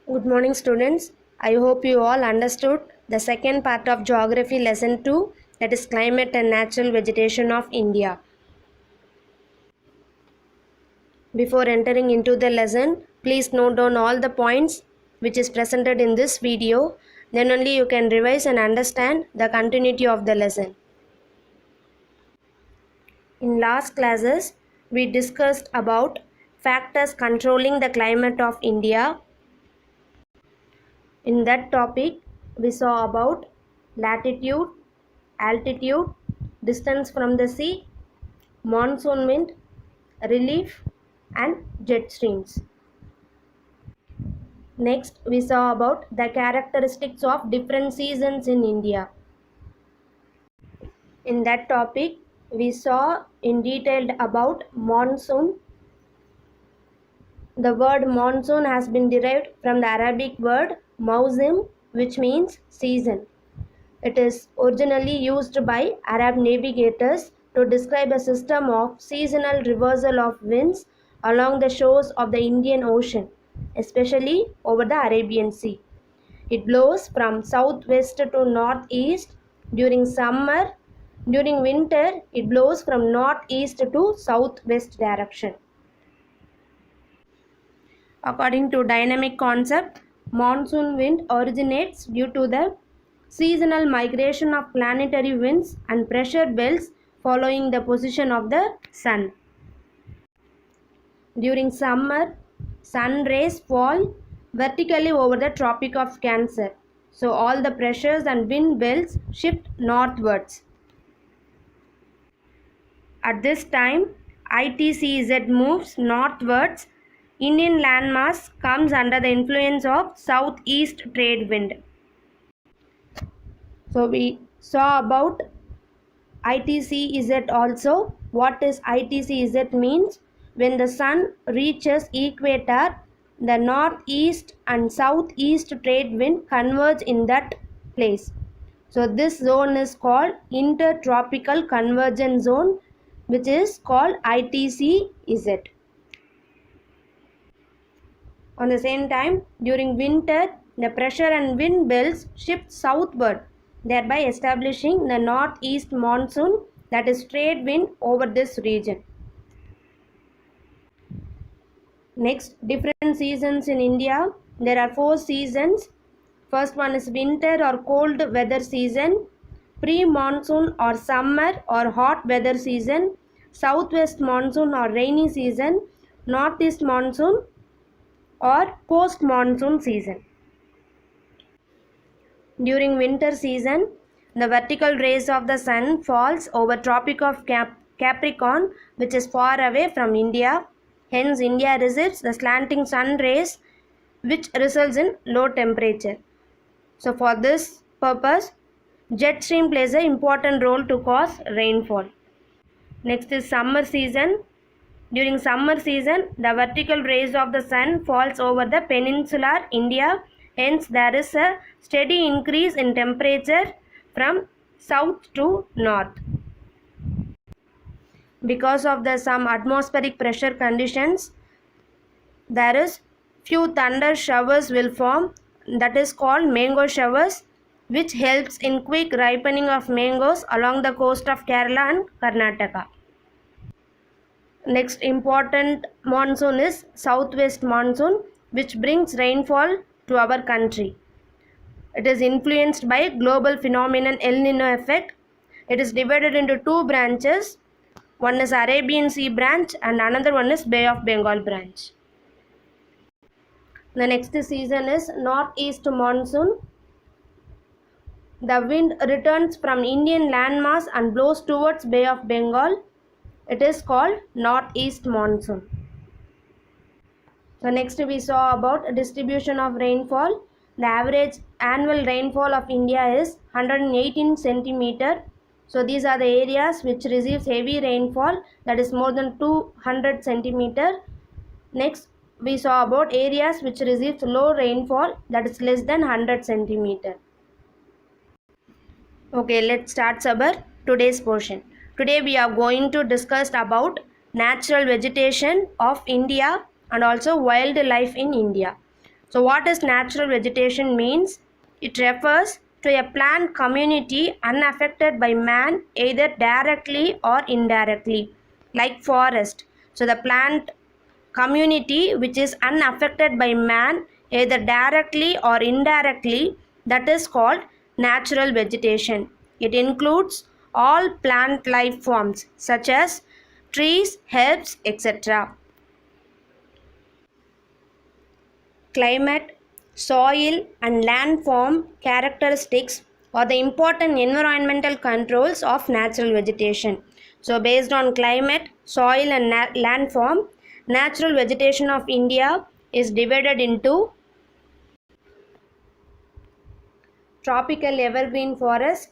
Good morning, students. I hope you all understood the second part of Geography Lesson 2, that is Climate and Natural Vegetation of India. Before entering into the lesson, please note down all the points which is presented in this video. Then only you can revise and understand the continuity of the lesson. In last classes, we discussed about factors controlling the climate of India. In that topic, we saw about latitude, altitude, distance from the sea, monsoon wind, relief, and jet streams. Next, we saw about the characteristics of different seasons in India. In that topic, we saw in detail about monsoon. The word monsoon has been derived from the Arabic word mausim, which means season. It is originally used by Arab navigators to describe a system of seasonal reversal of winds along the shores of the Indian Ocean, especially over the Arabian Sea. It blows from southwest to northeast during summer. During winter, it blows from northeast to southwest direction. According to dynamic concept, monsoon wind originates due to the seasonal migration of planetary winds and pressure belts following the position of the sun. During summer, sun rays fall vertically over the Tropic of Cancer. So all the pressures and wind belts shift northwards. At this time, ITCZ moves northwards. Indian landmass comes under the influence of southeast trade wind. So we saw about ITCZ also. What is ITCZ means? When the sun reaches equator, the northeast and southeast trade wind converge in that place. So this zone is called intertropical convergence zone, which is called ITCZ. On the same time, during winter, the pressure and wind belts shift southward, thereby establishing the northeast monsoon, that is trade wind over this region. Next, different seasons in India. There are 4 seasons. First one is winter or cold weather season, pre-monsoon or summer or hot weather season, southwest monsoon or rainy season, northeast monsoon or post-monsoon season. During winter season, the vertical rays of the sun falls over Tropic of Capricorn, which is far away from India. Hence, India receives the slanting sun rays, which results in low temperature. So, for this purpose, jet stream plays an important role to cause rainfall. Next is summer season. During summer season, the vertical rays of the sun falls over the peninsular India. Hence, there is a steady increase in temperature from south to north. Because of the some atmospheric pressure conditions, there is few thunder showers will form, that is called mango showers, which helps in quick ripening of mangoes along the coast of Kerala and Karnataka. Next important monsoon is southwest monsoon, which brings rainfall to our country. It is influenced by global phenomenon El Nino effect. It is divided into 2 branches. One is Arabian Sea branch and another one is Bay of Bengal branch. The next season is northeast monsoon. The wind returns from Indian landmass and blows towards Bay of Bengal. It is called northeast monsoon. So next we saw about distribution of rainfall. The average annual rainfall of India is 118 centimeter. So these are the areas which receives heavy rainfall, that is more than 200 centimeter. Next we saw about areas which receives low rainfall, that is less than 100 centimeter. Okay, let's start our today's portion. Today we are going to discuss about natural vegetation of India and also wildlife in India. So what is natural vegetation means? It refers to a plant community unaffected by man either directly or indirectly, like forest. So the plant community which is unaffected by man either directly or indirectly, that is called natural vegetation. It includes all plant life forms such as trees, herbs, etc. Climate, soil, and landform characteristics are the important environmental controls of natural vegetation. So, based on climate, soil, and landform, natural vegetation of India is divided into tropical evergreen forest,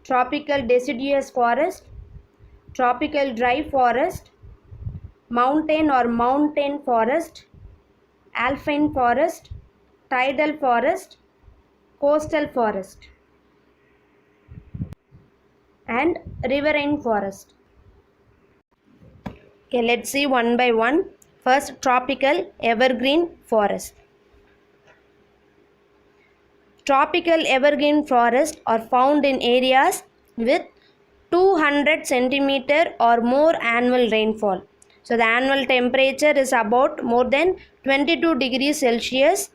tropical deciduous forest, tropical dry forest, mountain or mountain forest, alpine forest, tidal forest, coastal forest, and riverine forest. Okay, let's see one by one. First, tropical evergreen forest. Tropical evergreen forests are found in areas with 200 centimeter or more annual rainfall. So the annual temperature is about more than 22 degrees Celsius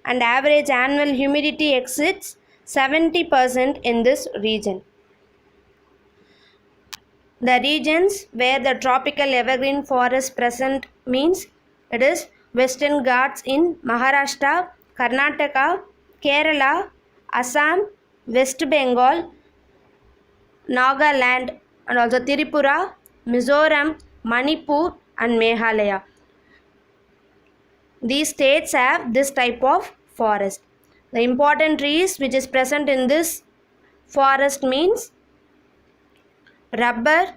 and average annual humidity exceeds 70% in this region. The regions where the tropical evergreen forest present means it is Western Ghats in Maharashtra, Karnataka, Kerala, Assam, West Bengal, Nagaland, and also Tripura, Mizoram, Manipur, and Meghalaya. These states have this type of forest. The important trees which is present in this forest means rubber,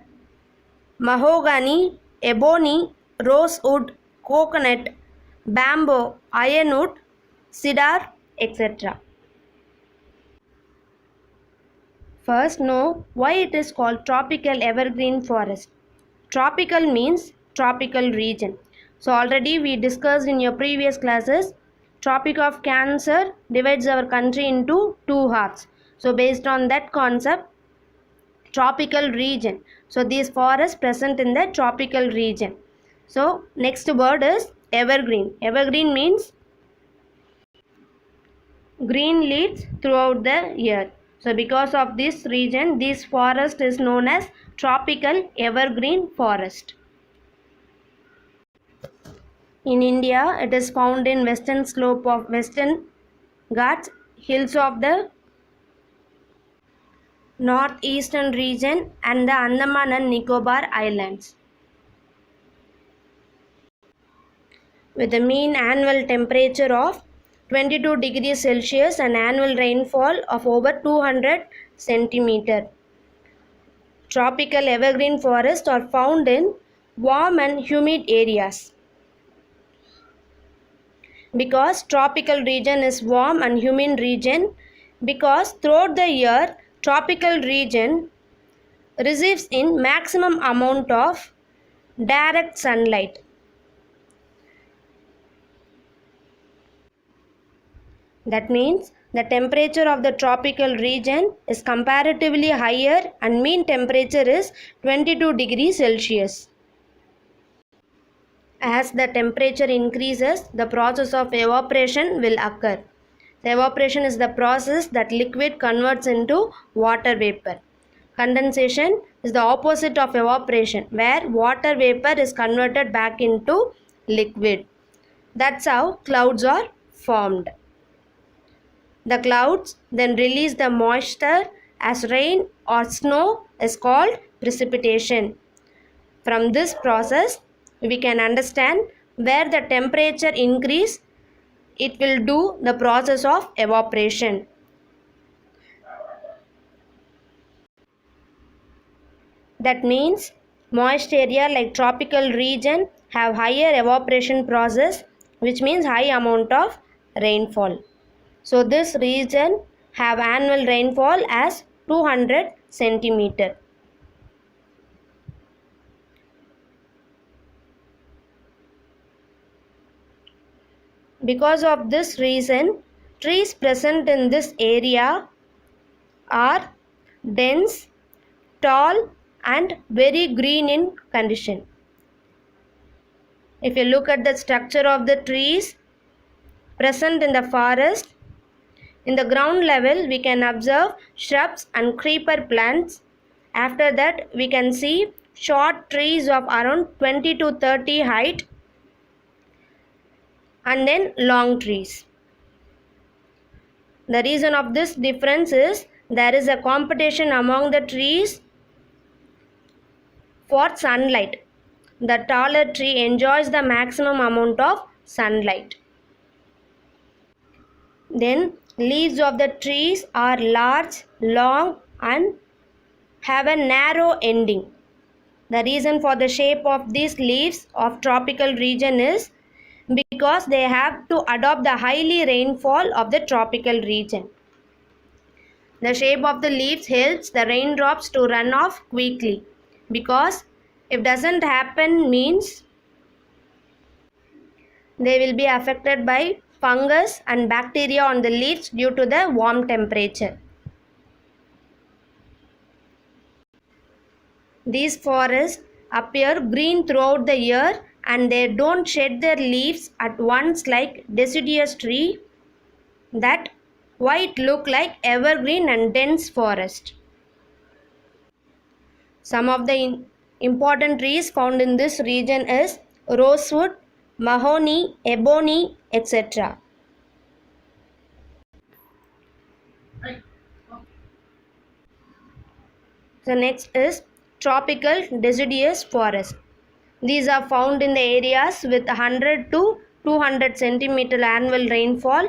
mahogany, ebony, rosewood, coconut, bamboo, ironwood, cedar, etc. First, know why it is called tropical evergreen forest. Tropical means tropical region. So already we discussed in your previous classes, Tropic of Cancer divides our country into two halves. So based on that concept, tropical region. So these forests present in the tropical region. So next word is evergreen. Evergreen means green leaves throughout the year. So because of this region, this forest is known as tropical evergreen forest. In India, it is found in western slope of Western Ghats, hills of the northeastern region and the Andaman and Nicobar Islands. With a mean annual temperature of 22 degrees Celsius and annual rainfall of over 200 centimeter. Tropical evergreen forests are found in warm and humid areas. Because tropical region is warm and humid region, because throughout the year tropical region receives in maximum amount of direct sunlight. That means the temperature of the tropical region is comparatively higher and mean temperature is 22 degrees Celsius. As the temperature increases, the process of evaporation will occur. The evaporation is the process that liquid converts into water vapor. Condensation is the opposite of evaporation, where water vapor is converted back into liquid. That's how clouds are formed. The clouds then release the moisture as rain or snow is called precipitation. From this process, we can understand where the temperature increase, it will do the process of evaporation. That means moist area like tropical region have higher evaporation process, which means high amount of rainfall. So this region have annual rainfall as 200 centimeter. Because of this reason, trees present in this area are dense, tall and very green in condition. If you look at the structure of the trees present in the forest, in the ground level we can observe shrubs and creeper plants. After that we can see short trees of around 20 to 30 height and then long trees. The reason of this difference is there is a competition among the trees for sunlight. The taller tree enjoys the maximum amount of sunlight. Then leaves of the trees are large, long and have a narrow ending. The reason for the shape of these leaves of tropical region is because they have to adopt the highly rainfall of the tropical region. The shape of the leaves helps the raindrops to run off quickly, because if doesn't happen means they will be affected by fungus and bacteria on the leaves due to the warm temperature. These forests appear green throughout the year and they don't shed their leaves at once like deciduous tree, that why it look like evergreen and dense forest. Some of the important trees found in this region is rosewood, mahogany, ebony, etc. The next is tropical deciduous forest. These are found in the areas with 100 to 200 centimeter annual rainfall.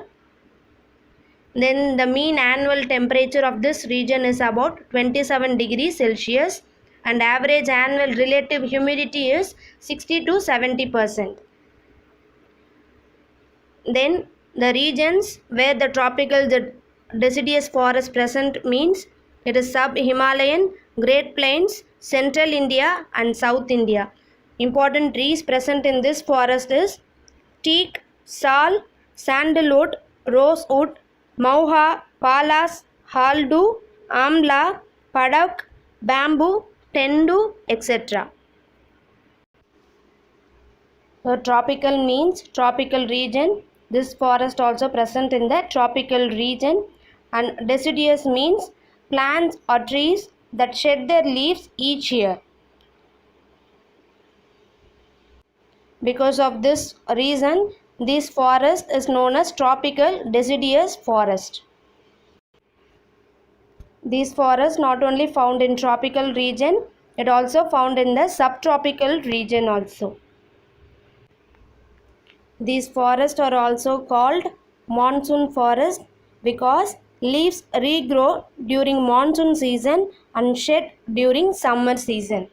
Then the mean annual temperature of this region is about 27 degrees Celsius and average annual relative humidity is 60 to 70%. Then the regions where the tropical deciduous forest present means it is sub-Himalayan, Great Plains, Central India and South India. Important trees present in this forest is teak, sal, sandalwood, rosewood, mauha, palas, haldu, amla, padak, bamboo, tendu, etc. So tropical means tropical region. This forest also present in the tropical region, and deciduous means plants or trees that shed their leaves each year. Because of this reason, this forest is known as tropical deciduous forest. These forests not only found in tropical region, it also found in the subtropical region also. These forests are also called monsoon forest because leaves regrow during monsoon season and shed during summer season.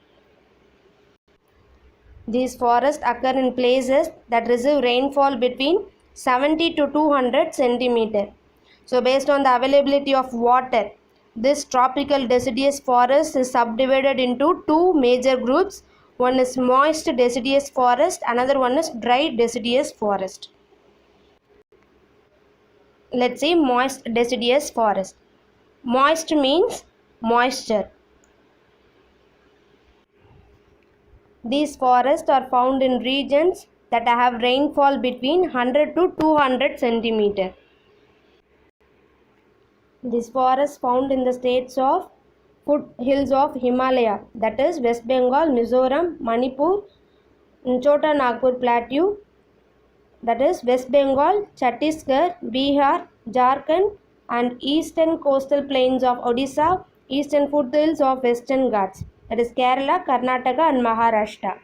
These forests occur in places that receive rainfall between 70 to 200 centimeter. So based on the availability of water, this tropical deciduous forest is subdivided into two major groups. One is moist deciduous forest, another one is dry deciduous forest. Let's see moist deciduous forest. Moist means moisture. These forests are found in regions that have rainfall between 100 to 200 centimeter. These forests found in the states of foothills of Himalaya, that is West Bengal, Mizoram, Manipur, Chota Nagpur Plateau, that is West Bengal, Chhattisgarh, Bihar, Jharkhand and eastern coastal plains of Odisha, eastern foothills of Western Ghats, that is Kerala, Karnataka and Maharashtra.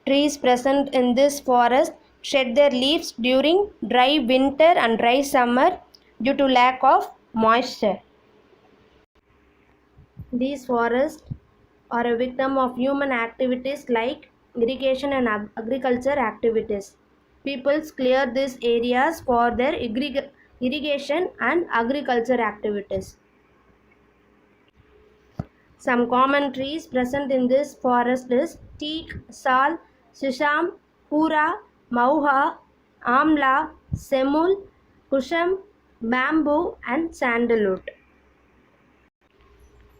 Trees present in this forest shed their leaves during dry winter and dry summer due to lack of moisture. These forests are a victim of human activities like irrigation and agriculture activities. Peoples clear these areas for their irrigation and agriculture activities. Some common trees present in this forest is teak, sal, shisham, pura, Mauha, Amla, Semul, Kusham, bamboo and sandalwood.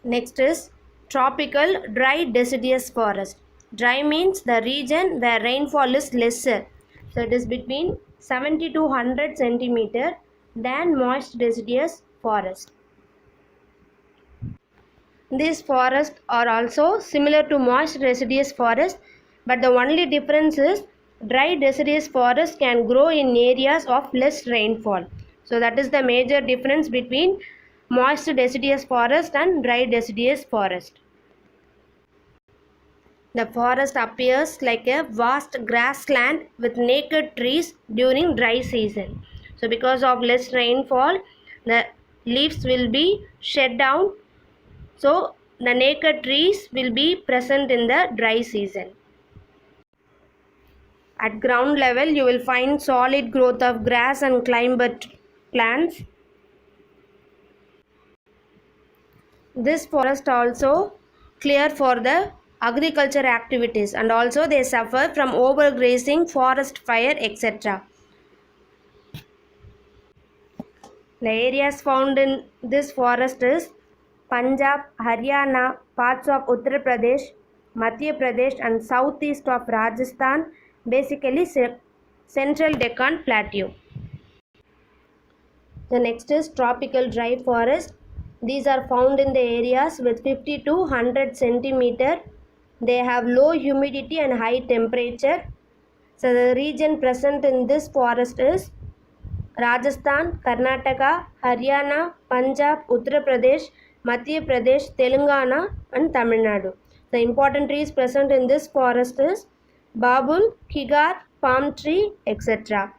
Next is tropical dry deciduous forest. Dry means the region where rainfall is lesser. So it is between 70 to 100 centimeter than moist deciduous forest. These forests are also similar to moist deciduous forest, but the only difference is dry deciduous forest can grow in areas of less rainfall. So that is the major difference between moist deciduous forest and dry deciduous forest. The forest appears like a vast grassland with naked trees during dry season. So because of less rainfall, the leaves will be shed down. So the naked trees will be present in the dry season. At ground level, you will find solid growth of grass and climber plants. This forest also clear for the agriculture activities, and also they suffer from overgrazing, forest fire, etc. The areas found in this forest is Punjab, Haryana, parts of Uttar Pradesh, Madhya Pradesh and southeast of Rajasthan, basically central Deccan Plateau. The next is tropical dry forest. These are found in the areas with 50 to 100 centimeter. They have low humidity and high temperature. So the region present in this forest is Rajasthan, Karnataka, Haryana, Punjab, Uttar Pradesh, Madhya Pradesh, Telangana and Tamil Nadu. The important trees present in this forest is babul, kigar, palm tree, etc.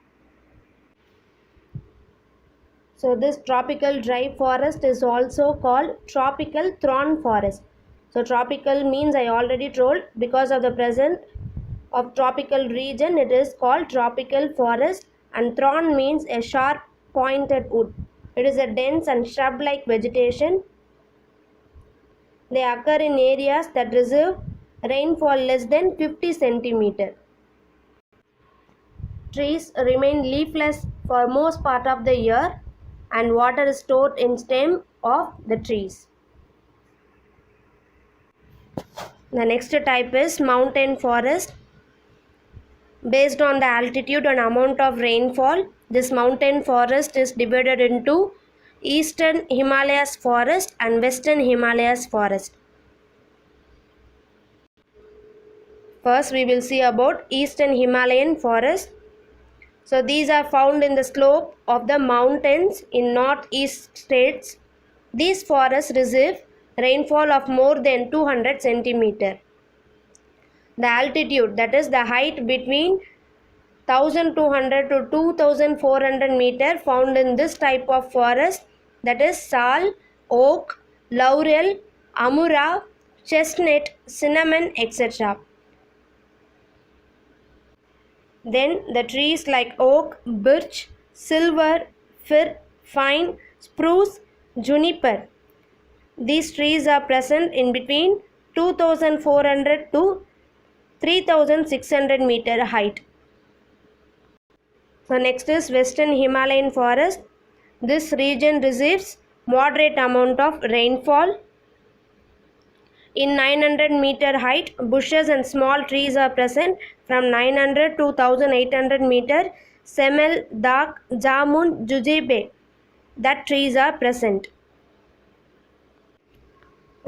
So this tropical dry forest is also called tropical thorn forest. So tropical means I already told, because of the presence of tropical region it is called tropical forest, and thorn means a sharp pointed wood. It is a dense and shrub like vegetation. They occur in areas that receive rainfall less than 50 centimeter. Trees remain leafless for most part of the year and water is stored in stem of the trees. The next type is mountain forest. Based on the altitude and amount of rainfall, this mountain forest is divided into Eastern Himalayas forest and Western Himalayas forest. First we will see about Eastern Himalayan forest. So these are found in the slope of the mountains in northeast states. These forests receive rainfall of more than 200 centimeter. The altitude, that is the height between 1200 to 2400 meter found in this type of forest, that is sal, oak, laurel, amura, chestnut, cinnamon, etc. Then the trees like oak, birch, silver, fir, pine, spruce, juniper. These trees are present in between 2400 to 3600 meter height. So next is Western Himalayan forest. This region receives moderate amount of rainfall. In 900 meter height, bushes and small trees are present. From 900 to 1800 meter, semel, dak, jamun, jujube, that trees are present.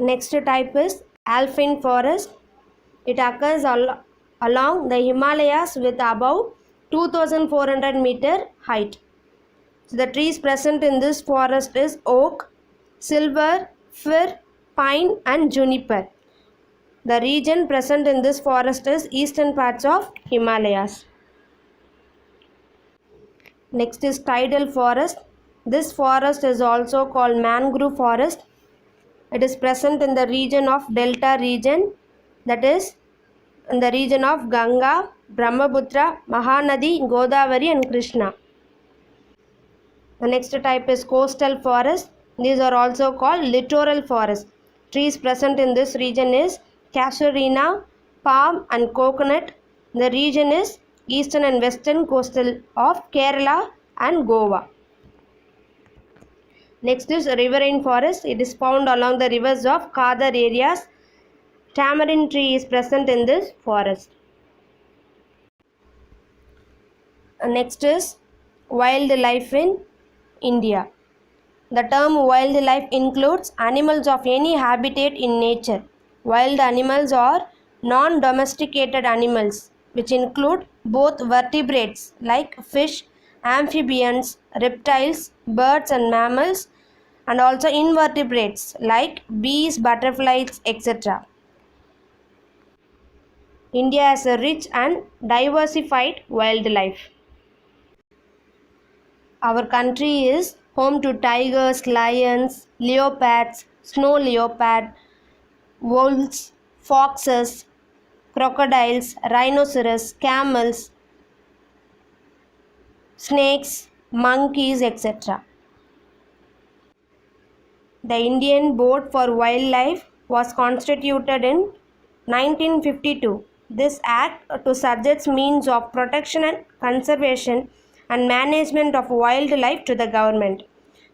Next type is alpine forest. It occurs along the Himalayas with above 2400 meter height. So the trees present in this forest is oak, silver, fir, pine and juniper. The region present in this forest is eastern parts of Himalayas. Next is tidal forest. This forest is also called mangrove forest. It is present in the region of delta region, that is in the region of Ganga, Brahmaputra, Mahanadi, Godavari and Krishna. The next type is coastal forest. These are also called littoral forest. Trees present in this region is casuarina, palm and coconut. The region is eastern and western coastal of Kerala and Goa. Next is riverine forest. It is found along the rivers of Khadar areas. Tamarind tree is present in this forest. Next is wildlife in India. The term wildlife includes animals of any habitat in nature. Wild animals are non-domesticated animals, which include both vertebrates like fish, amphibians, reptiles, birds and mammals, and also invertebrates like bees, butterflies, etc. India has a rich and diversified wildlife. Our country is home to tigers, lions, leopards, snow leopard, wolves, foxes, crocodiles, rhinoceros, camels, snakes, monkeys, etc. The Indian Board for Wildlife was constituted in 1952. This act to suggest means of protection and conservation and management of wildlife to the government.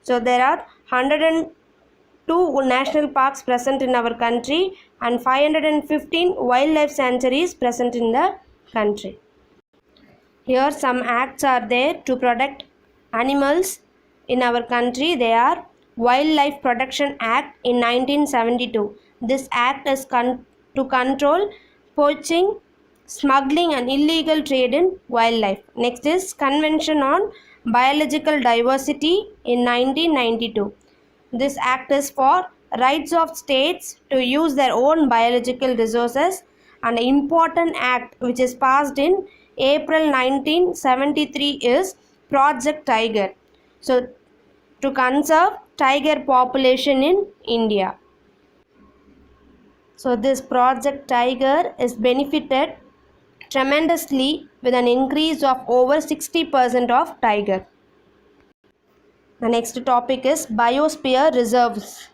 So there are 102 national parks present in our country and 515 wildlife sanctuaries present in the country. Here some acts are there to protect animals in our country. They are Wildlife Protection Act in 1972. This act is to control poaching, smuggling and illegal trade in wildlife. Next is Convention on Biological Diversity in 1992. This act is for rights of states to use their own biological resources, and an important act which is passed in April 1973 is Project Tiger. So to conserve tiger population in India. So this Project Tiger is benefited tremendously with an increase of over 60% of tiger. The next topic is biosphere reserves.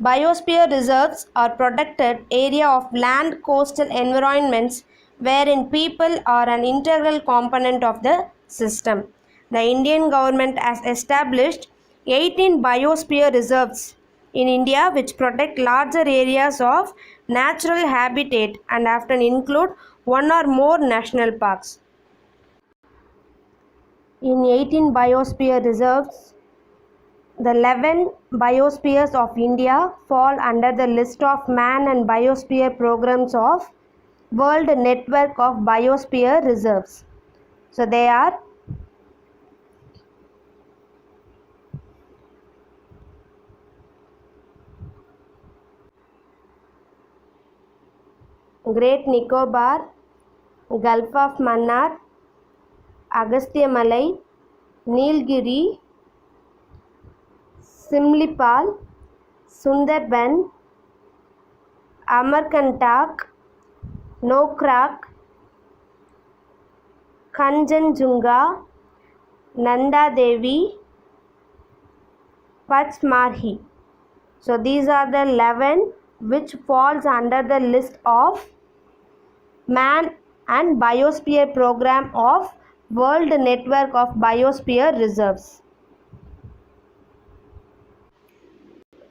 Biosphere reserves are protected area of land coastal environments wherein people are an integral component of the system. The Indian government has established 18 biosphere reserves in India which protect larger areas of natural habitat and often include one or more national parks. In 18 biosphere reserves, the 11 biospheres of India fall under the list of man and biosphere programs of World Network of Biosphere Reserves. So they are Great Nicobar, Gulf of Mannar, Agastyamalai, Nilgiri, Simlipal, Sundarban, Amarkantak, Nokrak, Kanchenjunga, Nanda Devi, Pachmarhi. So these are the 11 which falls under the list of Man and Biosphere Program of World Network of Biosphere Reserves.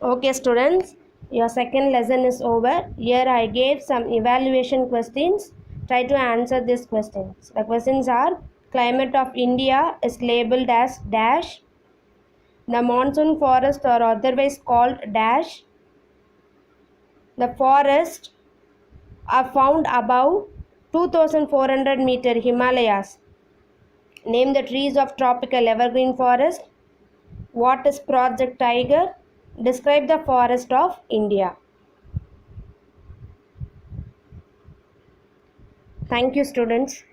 Okay students, your second lesson is over. Here I gave some evaluation questions. Try to answer these questions. The questions are: climate of India is labeled as dash. The monsoon forests are otherwise called dash. The forests are found above 2400 meter Himalayas. Name the trees of tropical evergreen forest. What is Project Tiger? Describe the forest of India. Thank you students.